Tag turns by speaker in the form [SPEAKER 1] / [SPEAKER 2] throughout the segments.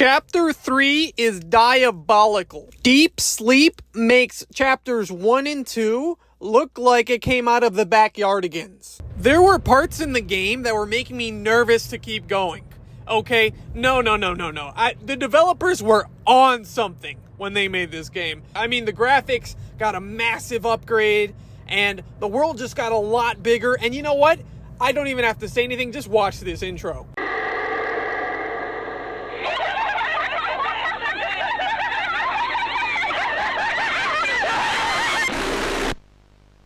[SPEAKER 1] Chapter 3 is diabolical. Deep Sleep makes chapters 1 and 2 look like it came out of the backyardigans. There were parts in the game that were making me nervous to keep going. Okay, no. The developers were on something when they made this game. I mean, the graphics got a massive upgrade, and the world just got a lot bigger. And you know what? I don't even have to say anything. Just watch this intro.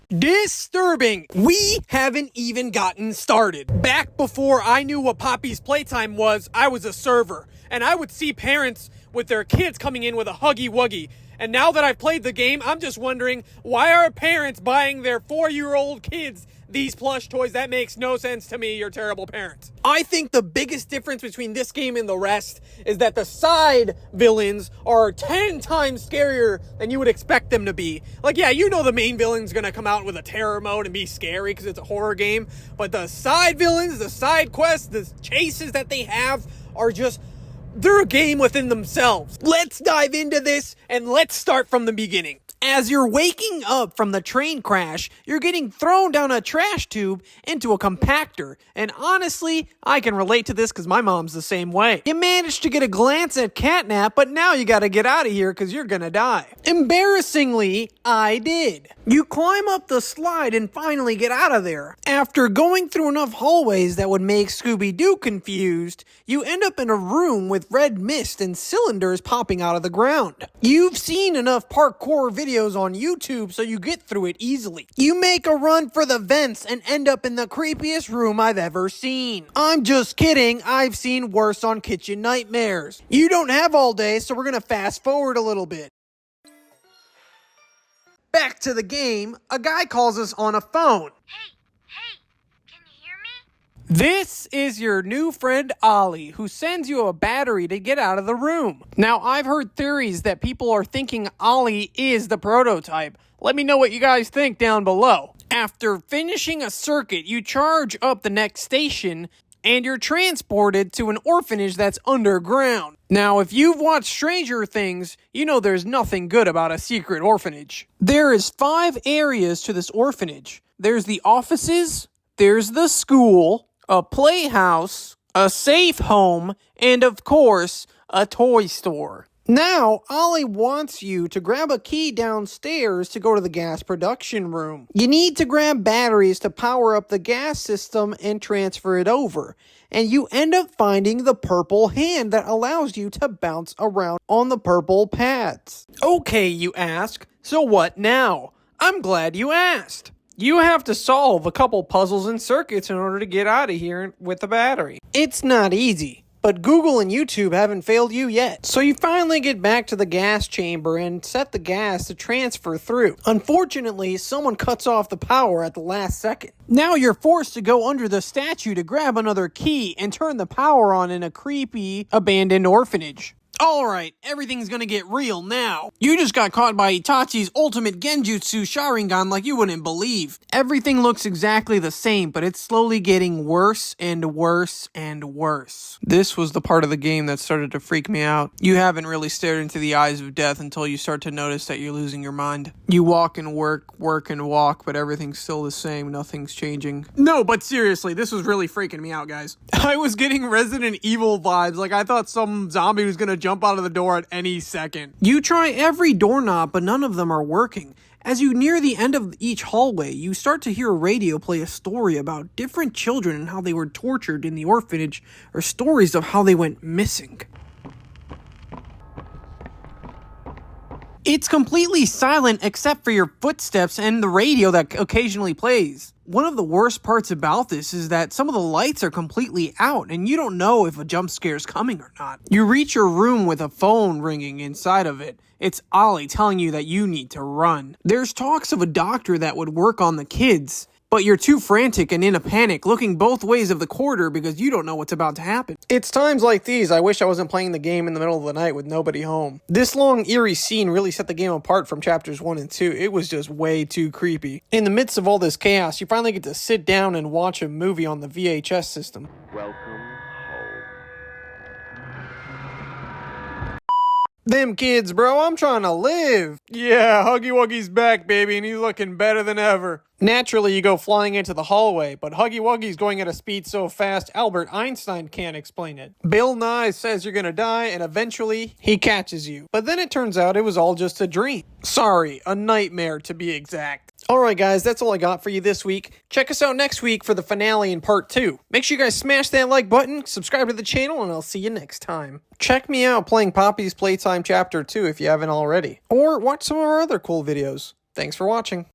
[SPEAKER 1] Disturbing. We haven't even gotten started. Back before I knew what Poppy's Playtime was, I was a server, and I would see parents with their kids coming in with a Huggy Wuggy. And now that I've played the game, I'm just wondering, why are parents buying their 4-year-old kids these plush toys? That makes no sense to me. You're terrible parents. I think the biggest difference between this game and the rest is that the side villains are 10 times scarier than you would expect them to be. Like, yeah, you know the main villain's gonna come out with a terror mode and be scary because it's a horror game, but the side villains, the side quests, the chases that they have are just... they're a game within themselves. Let's dive into this, and let's start from the beginning. As you're waking up from the train crash, you're getting thrown down a trash tube into a compactor. And honestly, I can relate to this because my mom's the same way. You managed to get a glance at Catnap, but now you gotta get out of here because you're gonna die. Embarrassingly, I did. You climb up the slide and finally get out of there. After going through enough hallways that would make Scooby-Doo confused, you end up in a room with red mist and cylinders popping out of the ground. You've seen enough parkour videos on YouTube so you get through it easily. You make a run for the vents and end up in the creepiest room I've ever seen. I'm just kidding, I've seen worse on Kitchen Nightmares. You don't have all day, so we're gonna fast forward a little bit. Back to the game, a guy calls us on a phone.
[SPEAKER 2] Hey, can you hear me?
[SPEAKER 1] This is your new friend Ollie, who sends you a battery to get out of the room. Now, I've heard theories that people are thinking Ollie is the prototype. Let me know what you guys think down below. After finishing a circuit, you charge up the next station, and you're transported to an orphanage that's underground. Now, if you've watched Stranger Things, you know there's nothing good about a secret orphanage. There is 5 areas to this orphanage. There's the offices, there's the school, a playhouse, a safe home, and of course, a toy store. Now, Ollie wants you to grab a key downstairs to go to the gas production room. You need to grab batteries to power up the gas system and transfer it over. And you end up finding the purple hand that allows you to bounce around on the purple pads. Okay, you ask, so what now? I'm glad you asked. You have to solve a couple puzzles and circuits in order to get out of here with the battery. It's not easy. But Google and YouTube haven't failed you yet. So you finally get back to the gas chamber and set the gas to transfer through. Unfortunately, someone cuts off the power at the last second. Now you're forced to go under the statue to grab another key and turn the power on in a creepy, abandoned orphanage. Alright, everything's gonna get real now. You just got caught by Itachi's ultimate genjutsu Sharingan like you wouldn't believe. Everything looks exactly the same, but it's slowly getting worse and worse and worse. This was the part of the game that started to freak me out. You haven't really stared into the eyes of death until you start to notice that you're losing your mind. You walk and work and walk, but everything's still the same, nothing's changing. No, but seriously, this was really freaking me out, guys. I was getting Resident Evil vibes, like I thought some zombie was gonna jump out of the door at any second. You try every doorknob, but none of them are working. As you near the end of each hallway, you start to hear a radio play a story about different children and how they were tortured in the orphanage, or stories of how they went missing. It's completely silent except for your footsteps and the radio that occasionally plays. One of the worst parts about this is that some of the lights are completely out and you don't know if a jump scare is coming or not. You reach your room with a phone ringing inside of it. It's Ollie telling you that you need to run. There's talks of a doctor that would work on the kids, but you're too frantic and in a panic, looking both ways of the corridor because you don't know what's about to happen. It's times like these I wish I wasn't playing the game in the middle of the night with nobody home. This long, eerie scene really set the game apart from chapters 1 and 2. It was just way too creepy. In the midst of all this chaos, you finally get to sit down and watch a movie on the VHS system.
[SPEAKER 3] Welcome home.
[SPEAKER 1] Them kids, bro, I'm trying to live. Yeah, Huggy Wuggy's back, baby, and he's looking better than ever. Naturally, you go flying into the hallway, but Huggy Wuggy's going at a speed so fast, Albert Einstein can't explain it. Bill Nye says you're gonna die, and eventually, he catches you. But then it turns out it was all just a dream. Sorry, a nightmare to be exact. Alright guys, that's all I got for you this week. Check us out next week for the finale in part 2. Make sure you guys smash that like button, subscribe to the channel, and I'll see you next time. Check me out playing Poppy's Playtime Chapter 2 if you haven't already. Or watch some of our other cool videos. Thanks for watching.